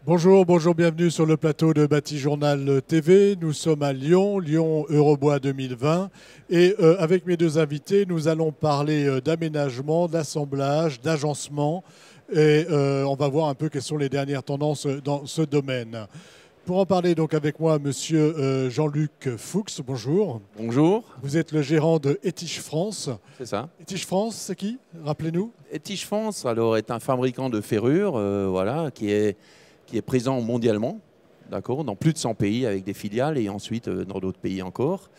Bonjour, bonjour, bienvenue sur le plateau de Bâti Journal TV. Nous sommes à Lyon, Lyon Eurobois 2020. Et avec mes deux invités, nous allons parler d'aménagement, d'assemblage, d'agencement. Et on va voir un peu quelles sont les dernières tendances dans ce domaine. Pour en parler donc avec moi, monsieur Jean-Luc Fuchs, bonjour. Bonjour. Vous êtes le gérant de Étiges France. C'est ça. Étiges France, c'est qui? Rappelez-nous. Étiges France alors, est un fabricant de ferrures voilà, qui est présent mondialement, d'accord, dans plus de 100 pays avec des filiales et ensuite dans d'autres pays encore.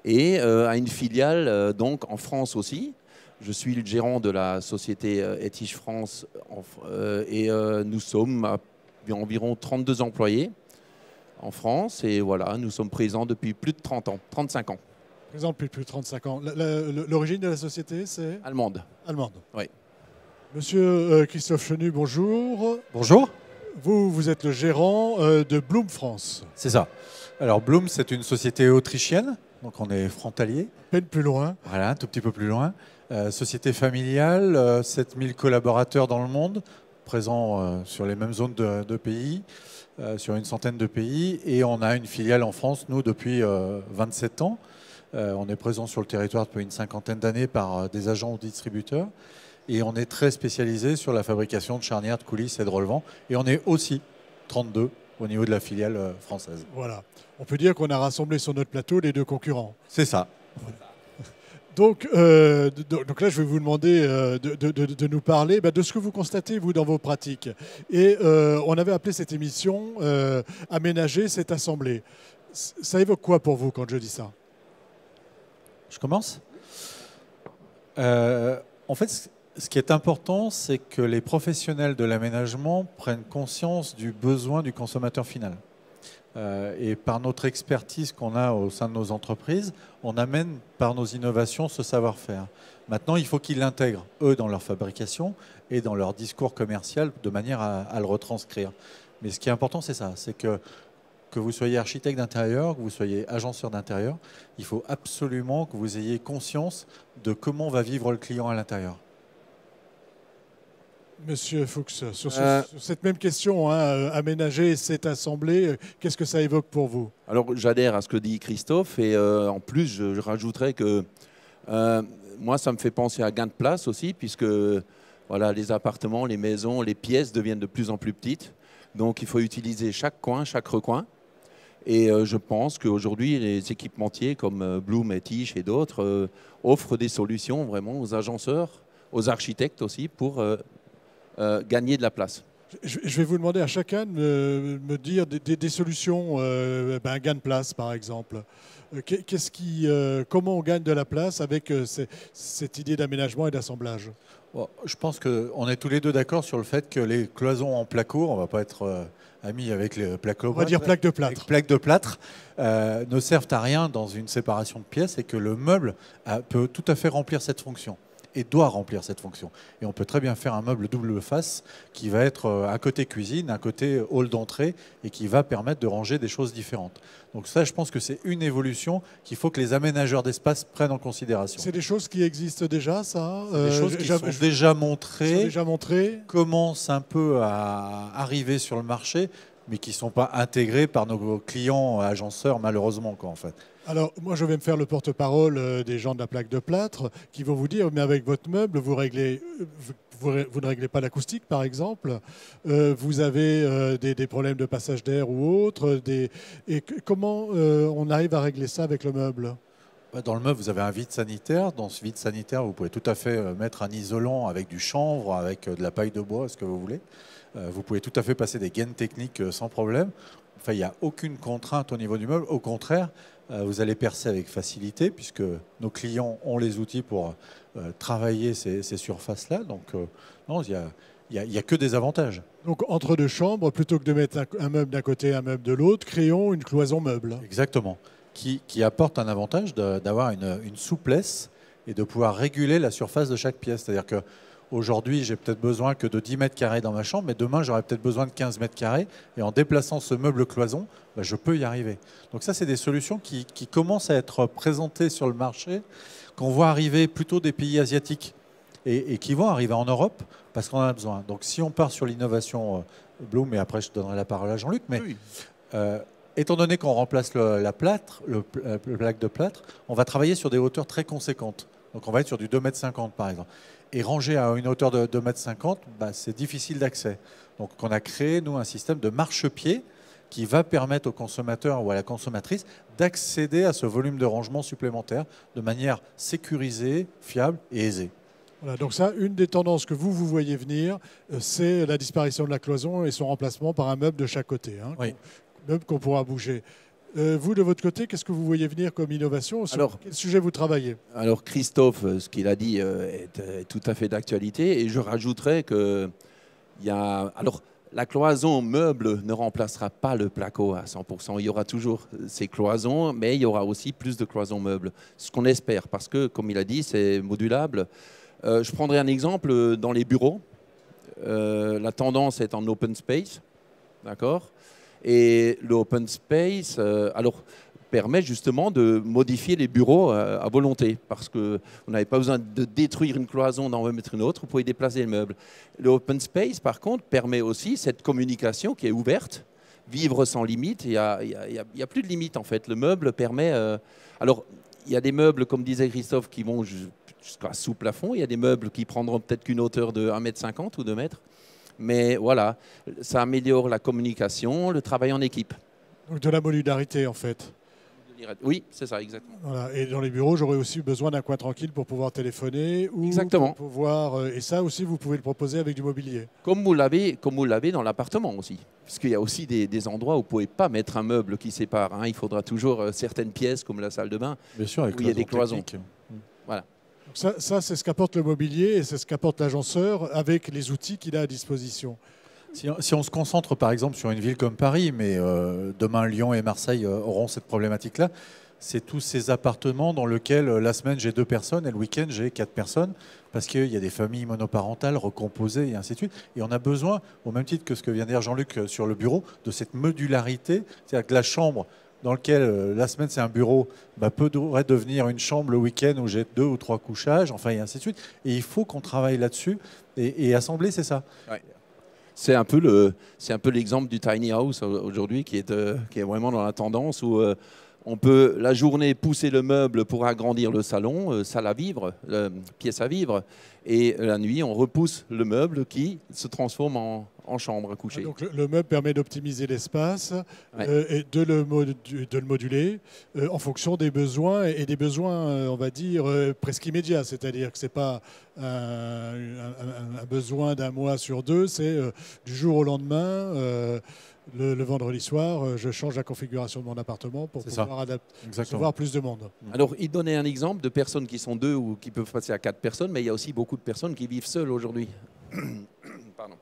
Et a une filiale donc en France aussi. Je suis le gérant de la société Étiges France et nous sommes à environ 32 employés en France. Et voilà, nous sommes présents depuis plus de 30 ans, 35 ans. Présent depuis plus de 35 ans. L'origine de la société, c'est Allemande. Allemande. Oui. Monsieur Christophe Chenu, bonjour. Bonjour. Vous êtes le gérant de Bloom France. C'est ça. Alors Bloom, c'est une société autrichienne, donc on est frontalier. Peine plus loin. Voilà, un tout petit peu plus loin. Société familiale, 7000 collaborateurs dans le monde, présents sur les mêmes zones de pays, sur une centaine de pays. Et on a une filiale en France, nous, depuis 27 ans. On est présent sur le territoire depuis une cinquantaine d'années par des agents ou distributeurs. Et on est très spécialisé sur la fabrication de charnières, de coulisses et de relevants. Et on est aussi 32 au niveau de la filiale française. Voilà. On peut dire qu'on a rassemblé sur notre plateau les deux concurrents. C'est ça. Voilà. Donc là, je vais vous demander de nous parler de ce que vous constatez, vous, dans vos pratiques. Et on avait appelé cette émission « Aménager, c'est assembler ». Ça évoque quoi pour vous quand je dis ça? Je commence. En fait, ce qui est important, c'est que les professionnels de l'aménagement prennent conscience du besoin du consommateur final. Et par notre expertise qu'on a au sein de nos entreprises, on amène par nos innovations ce savoir-faire. Maintenant, il faut qu'ils l'intègrent, eux, dans leur fabrication et dans leur discours commercial de manière à le retranscrire. Mais ce qui est important, c'est ça, c'est que vous soyez architecte d'intérieur, que vous soyez agenceur d'intérieur, il faut absolument que vous ayez conscience de comment va vivre le client à l'intérieur. Monsieur Fuchs, sur cette même question, aménager, c'est assembler, qu'est-ce que ça évoque pour vous? Alors, j'adhère à ce que dit Christophe et en plus, je rajouterais que moi, ça me fait penser à gain de place aussi, puisque voilà, les appartements, les maisons, les pièces deviennent de plus en plus petites. Donc, il faut utiliser chaque coin, chaque recoin. Et je pense qu'aujourd'hui, les équipementiers comme Bloom, Étiges et d'autres offrent des solutions vraiment aux agenceurs, aux architectes aussi pour gagner de la place. Je vais vous demander à chacun de me dire des solutions, gain de place par exemple. Comment on gagne de la place avec cette idée d'aménagement et d'assemblage? Bon, je pense qu'on est tous les deux d'accord sur le fait que les cloisons en placo, on ne va pas être amis avec les placo, on va dire plaques de plâtre. Plaques de plâtre ne servent à rien dans une séparation de pièces et que le meuble peut tout à fait remplir cette fonction. Et doit remplir cette fonction. Et on peut très bien faire un meuble double face qui va être un côté cuisine, un côté hall d'entrée et qui va permettre de ranger des choses différentes. Donc ça, je pense que c'est une évolution qu'il faut que les aménageurs d'espace prennent en considération. C'est des choses qui existent déjà, ça? Des choses qui sont déjà montrées, commencent un peu à arriver sur le marché, mais qui ne sont pas intégrées par nos clients agenceurs, malheureusement, en fait. Alors, moi, je vais me faire le porte-parole des gens de la plaque de plâtre qui vont vous dire, mais avec votre meuble, vous ne réglez pas l'acoustique, par exemple. Vous avez des problèmes de passage d'air ou autre. Et comment on arrive à régler ça avec le meuble? Dans le meuble, vous avez un vide sanitaire. Dans ce vide sanitaire, vous pouvez tout à fait mettre un isolant avec du chanvre, avec de la paille de bois, ce que vous voulez. Vous pouvez tout à fait passer des gaines techniques sans problème. Enfin, il n'y a aucune contrainte au niveau du meuble. Au contraire, vous allez percer avec facilité puisque nos clients ont les outils pour travailler ces surfaces-là. Donc, non, il n'y a que des avantages. Donc, entre deux chambres, plutôt que de mettre un meuble d'un côté et un meuble de l'autre, créons une cloison meuble. Exactement. Qui apporte un avantage d'avoir une souplesse et de pouvoir réguler la surface de chaque pièce. C'est-à-dire que aujourd'hui, j'ai peut-être besoin que de 10 mètres carrés dans ma chambre, mais demain, j'aurai peut-être besoin de 15 mètres carrés. Et en déplaçant ce meuble cloison, je peux y arriver. Donc ça, c'est des solutions qui commencent à être présentées sur le marché, qu'on voit arriver plutôt des pays asiatiques. et qui vont arriver en Europe parce qu'on en a besoin. Donc si on part sur l'innovation Bloom, et après je donnerai la parole à Jean-Luc, mais Oui. étant donné qu'on remplace le plaque de plâtre, on va travailler sur des hauteurs très conséquentes. Donc on va être sur du 2,50 m par exemple. Et rangé à une hauteur de 2,50 m, bah, c'est difficile d'accès. Donc on a créé, nous, un système de marchepied qui va permettre au consommateur ou à la consommatrice d'accéder à ce volume de rangement supplémentaire de manière sécurisée, fiable et aisée. Voilà, donc ça, une des tendances que vous voyez venir, c'est la disparition de la cloison et son remplacement par un meuble de chaque côté, hein, Oui. meuble qu'on pourra bouger. Vous, de votre côté, qu'est-ce que vous voyez venir comme innovation? Sur quel sujet vous travaillez? Alors Christophe, ce qu'il a dit est tout à fait d'actualité, et je rajouterais que alors, la cloison meuble ne remplacera pas le placo à 100%. Il y aura toujours ces cloisons, mais il y aura aussi plus de cloisons meubles. Ce qu'on espère, parce que, comme il a dit, c'est modulable. Je prendrai un exemple dans les bureaux. La tendance est en open space, d'accord? Et l'open space, permet justement de modifier les bureaux à volonté, parce qu'on n'avait pas besoin de détruire une cloison, d'en remettre une autre, vous pouvez déplacer le meuble. Le open space, par contre, permet aussi cette communication qui est ouverte, vivre sans limite. Il n'y a plus de limite, en fait. Le meuble permet... alors, il y a des meubles, comme disait Christophe, qui vont jusqu'à sous plafond. Il y a des meubles qui prendront peut-être qu'une hauteur de 1,50 m ou 2 m. Mais voilà, ça améliore la communication, le travail en équipe. Donc de la modularité, en fait. Oui, c'est ça, exactement. Voilà. Et dans les bureaux, j'aurais aussi besoin d'un coin tranquille pour pouvoir téléphoner. Ou Exactement. pour pouvoir, et ça aussi, vous pouvez le proposer avec du mobilier. Comme vous l'avez dans l'appartement aussi. Parce qu'il y a aussi des endroits où vous ne pouvez pas mettre un meuble qui sépare, hein. Il faudra toujours certaines pièces, comme la salle de bain, Bien sûr, avec où il y a des cloisons. Voilà. Donc ça c'est ce qu'apporte le mobilier et c'est ce qu'apporte l'agenceur avec les outils qu'il a à disposition. Si on se concentre par exemple sur une ville comme Paris, mais demain Lyon et Marseille auront cette problématique-là, c'est tous ces appartements dans lesquels la semaine j'ai 2 personnes et le week-end j'ai 4 personnes, parce qu'il y a des familles monoparentales recomposées et ainsi de suite. Et on a besoin, au même titre que ce que vient de dire Jean-Luc sur le bureau, de cette modularité, c'est-à-dire que la chambre dans laquelle la semaine c'est un bureau, pourrait devenir une chambre le week-end où j'ai 2 ou 3 couchages, enfin et ainsi de suite. Et il faut qu'on travaille là-dessus. Et assembler, c'est ça. Ouais. C'est un peu l'exemple du tiny house aujourd'hui qui est vraiment dans la tendance où on peut la journée pousser le meuble pour agrandir le salon, salle à vivre, pièce à vivre, et la nuit on repousse le meuble qui se transforme en chambre à coucher. Donc le meuble permet d'optimiser l'espace, et de le moduler en fonction des besoins et des besoins, on va dire, presque immédiats. C'est-à-dire que ce n'est pas un besoin d'un mois sur 2, c'est du jour au lendemain. Le vendredi soir, je change la configuration de mon appartement pour pouvoir recevoir plus de monde. Alors, il donnait un exemple de personnes qui sont 2 ou qui peuvent passer à 4 personnes, mais il y a aussi beaucoup de personnes qui vivent seules aujourd'hui. Pardon.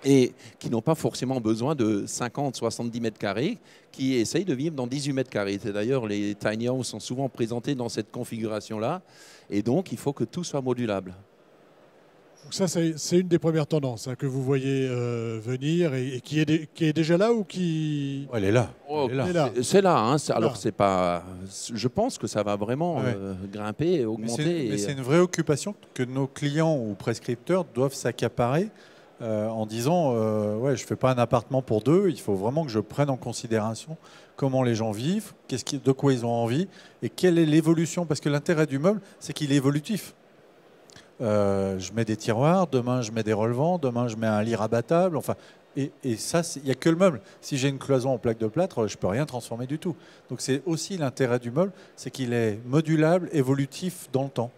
Et qui n'ont pas forcément besoin de 50, 70 mètres carrés, qui essayent de vivre dans 18 mètres carrés. D'ailleurs, les tiny houses sont souvent présentés dans cette configuration-là. Et donc, il faut que tout soit modulable. Donc ça, c'est une des premières tendances que vous voyez venir et qui est déjà là ou qui... Elle est là. Oh, c'est là. Hein. Alors, c'est pas... Je pense que ça va vraiment grimper, augmenter. Mais c'est une vraie occupation que nos clients ou prescripteurs doivent s'accaparer en disant je ne fais pas un appartement pour 2, il faut vraiment que je prenne en considération comment les gens vivent, de quoi ils ont envie et quelle est l'évolution. Parce que l'intérêt du meuble, c'est qu'il est évolutif. Je mets des tiroirs, demain je mets des relevants, demain je mets un lit rabattable, enfin, et ça, il n'y a que le meuble. Si j'ai une cloison en plaque de plâtre, je ne peux rien transformer du tout. Donc c'est aussi l'intérêt du meuble, c'est qu'il est modulable, évolutif dans le temps.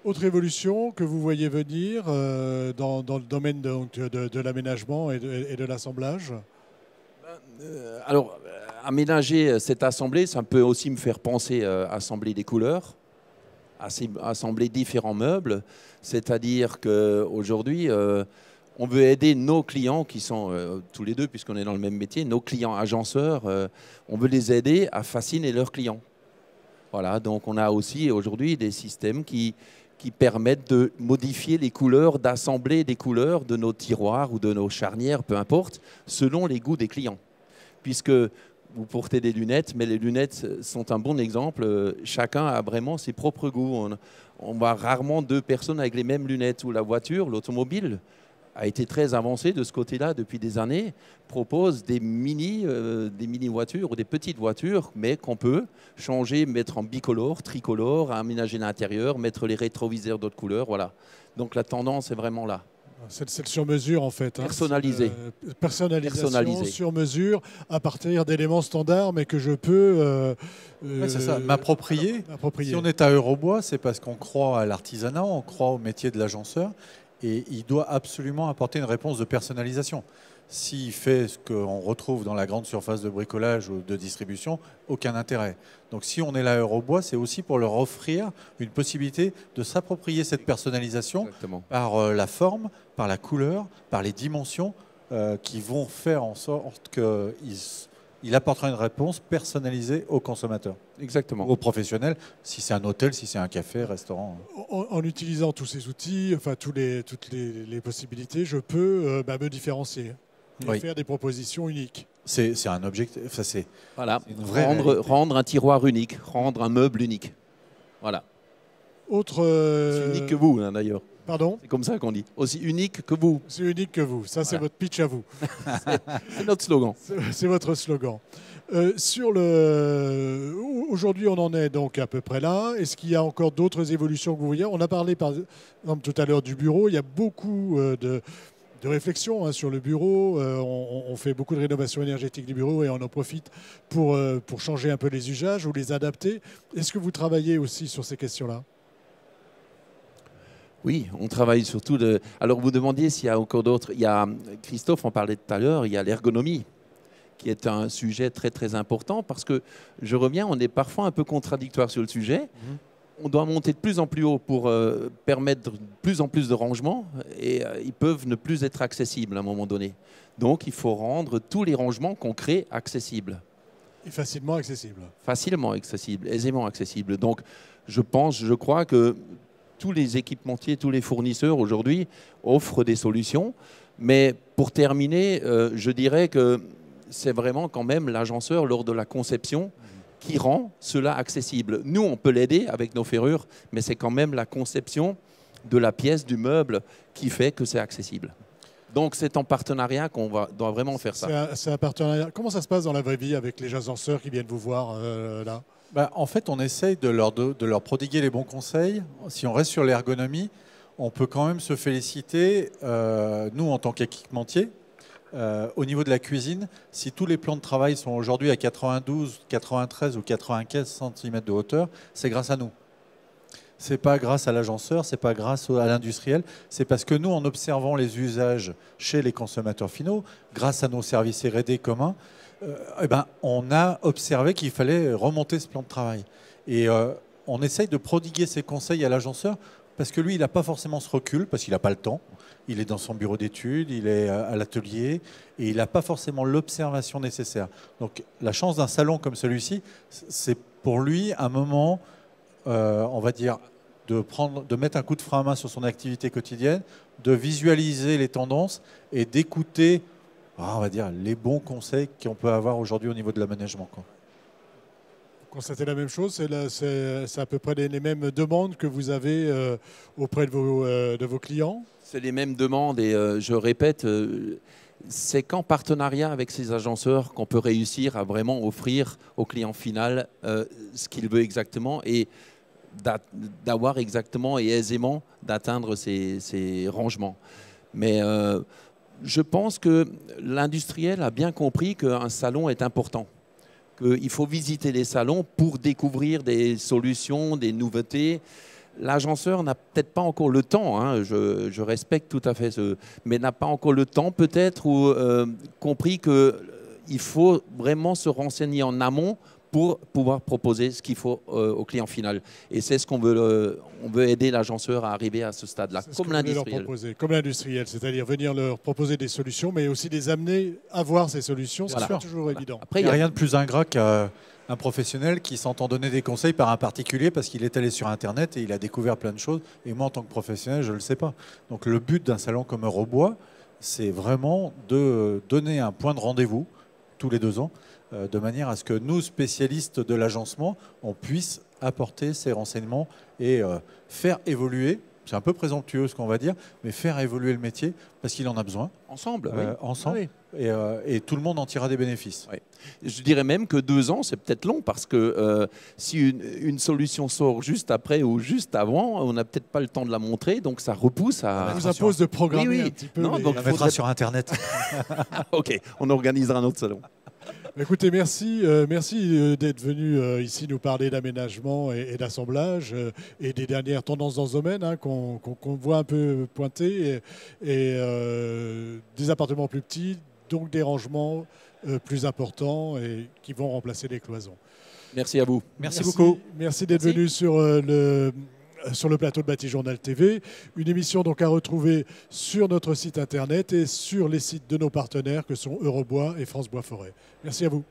Autre évolution que vous voyez venir dans le domaine de l'aménagement et de l'assemblage? Alors, aménager cette assemblée, ça peut aussi me faire penser à assembler des couleurs, assembler différents meubles, c'est-à-dire qu'aujourd'hui, on veut aider nos clients qui sont tous les deux, puisqu'on est dans le même métier, nos clients agenceurs, on veut les aider à fasciner leurs clients. Voilà, donc on a aussi aujourd'hui des systèmes qui permettent de modifier les couleurs, d'assembler des couleurs de nos tiroirs ou de nos charnières, peu importe, selon les goûts des clients. Puisque vous portez des lunettes, mais les lunettes sont un bon exemple. Chacun a vraiment ses propres goûts. On voit rarement deux personnes avec les mêmes lunettes. Ou la voiture, l'automobile, a été très avancée de ce côté-là depuis des années, propose des mini-voitures ou des petites voitures, mais qu'on peut changer, mettre en bicolore, tricolore, aménager l'intérieur, mettre les rétroviseurs d'autres couleurs. Voilà. Donc la tendance est vraiment là. C'est le sur-mesure en fait. Personnalisé. Personnalisation sur mesure à partir d'éléments standards, mais que je peux c'est ça, m'approprier. Si on est à Eurobois, c'est parce qu'on croit à l'artisanat, on croit au métier de l'agenceur, et il doit absolument apporter une réponse de personnalisation. S'il fait ce qu'on retrouve dans la grande surface de bricolage ou de distribution, aucun intérêt. Donc si on est là à Eurobois, c'est aussi pour leur offrir une possibilité de s'approprier cette personnalisation. Exactement. Par la forme, par la couleur, par les dimensions qui vont faire en sorte qu'il apportera une réponse personnalisée au consommateur. Exactement. Aux professionnels, si c'est un hôtel, si c'est un café, restaurant. En utilisant tous ces outils, enfin toutes les possibilités, je peux me différencier et faire des propositions uniques. C'est un objectif. Voilà. Rendre un tiroir unique, rendre un meuble unique. Voilà. C'est unique que vous, hein, d'ailleurs. Pardon ? C'est comme ça qu'on dit. Aussi unique que vous. C'est unique que vous. Ça, c'est votre pitch à vous. C'est notre slogan. C'est votre slogan. Aujourd'hui, on en est donc à peu près là. Est-ce qu'il y a encore d'autres évolutions que vous voyez ? On a parlé par exemple tout à l'heure du bureau. Il y a beaucoup de réflexion sur le bureau. On fait beaucoup de rénovation énergétique du bureau et on en profite pour changer un peu les usages ou les adapter. Est-ce que vous travaillez aussi sur ces questions-là ? Oui, on travaille surtout. Alors vous demandiez s'il y a encore d'autres. Il y a, Christophe en parlait tout à l'heure, il y a l'ergonomie, qui est un sujet très très important parce que, je reviens, on est parfois un peu contradictoire sur le sujet. On doit monter de plus en plus haut pour permettre de plus en plus de rangements et ils peuvent ne plus être accessibles à un moment donné. Donc il faut rendre tous les rangements qu'on crée accessibles. Et facilement accessibles. Facilement accessibles, aisément accessibles. Donc je crois que tous les équipementiers, tous les fournisseurs aujourd'hui offrent des solutions. Mais pour terminer, je dirais que c'est vraiment quand même l'agenceur lors de la conception qui rend cela accessible. Nous, on peut l'aider avec nos ferrures, mais c'est quand même la conception de la pièce, du meuble, qui fait que c'est accessible. Donc c'est en partenariat qu'on doit vraiment faire ça. C'est un partenariat. Comment ça se passe dans la vraie vie avec les agenceurs qui viennent vous voir là ? En fait, on essaye de leur prodiguer les bons conseils. Si on reste sur l'ergonomie, on peut quand même se féliciter, nous en tant qu'équipementiers, au niveau de la cuisine, si tous les plans de travail sont aujourd'hui à 92, 93 ou 95 cm de hauteur, c'est grâce à nous. Ce n'est pas grâce à l'agenceur, ce n'est pas grâce à l'industriel, c'est parce que nous, en observant les usages chez les consommateurs finaux, grâce à nos services R&D communs, on a observé qu'il fallait remonter ce plan de travail. Et on essaye de prodiguer ces conseils à l'agenceur parce que lui, il n'a pas forcément ce recul, parce qu'il n'a pas le temps. Il est dans son bureau d'études, il est à l'atelier et il n'a pas forcément l'observation nécessaire. Donc la chance d'un salon comme celui-ci, c'est pour lui un moment, on va dire, de mettre un coup de frein à main sur son activité quotidienne, de visualiser les tendances et d'écouter, on va dire, les bons conseils qu'on peut avoir aujourd'hui au niveau de l'aménagement. Vous constatez la même chose, c'est à peu près les mêmes demandes que vous avez auprès de vos clients ? C'est les mêmes demandes et je répète, c'est qu'en partenariat avec ces agenceurs qu'on peut réussir à vraiment offrir au client final ce qu'il veut exactement et d'avoir exactement et aisément d'atteindre ces rangements. Mais je pense que l'industriel a bien compris qu'un salon est important, qu'il faut visiter les salons pour découvrir des solutions, des nouveautés. L'agenceur n'a peut-être pas encore le temps, hein, je respecte tout à fait mais n'a pas encore le temps peut-être ou compris qu'il faut vraiment se renseigner en amont pour pouvoir proposer ce qu'il faut au client final. Et c'est ce qu'on veut, on veut aider l'agenceur à arriver à ce stade-là, comme l'industriel. Comme l'industriel, c'est-à-dire venir leur proposer des solutions, mais aussi les amener à voir ces solutions, c'est pas toujours évident. Après, il n'y a rien de plus ingrat qu'un professionnel qui s'entend donner des conseils par un particulier parce qu'il est allé sur Internet et il a découvert plein de choses. Et moi, en tant que professionnel, je ne le sais pas. Donc le but d'un salon comme Eurobois, c'est vraiment de donner un point de rendez-vous tous les 2 ans de manière à ce que nous, spécialistes de l'agencement, on puisse apporter ces renseignements et faire évoluer, c'est un peu présomptueux ce qu'on va dire, mais faire évoluer le métier parce qu'il en a besoin. Ensemble, oui. Ensemble. Oui. Et tout le monde en tirera des bénéfices. Oui. Je dirais même que 2 ans, c'est peut-être long parce que si une solution sort juste après ou juste avant, on n'a peut-être pas le temps de la montrer, donc ça repousse à... Ça vous impose de programmer un petit peu. Non, les- donc On la mettra sur Internet. Ok, on organisera un autre salon. Écoutez, merci, d'être venu ici nous parler d'aménagement et d'assemblage et des dernières tendances dans ce domaine qu'on voit un peu pointer et des appartements plus petits, donc des rangements plus importants et qui vont remplacer les cloisons. Merci à vous. Merci beaucoup. Merci d'être Merci. venu sur le plateau de Batijournal TV. Une émission donc à retrouver sur notre site internet et sur les sites de nos partenaires que sont Eurobois et France Bois Forêt. Merci à vous.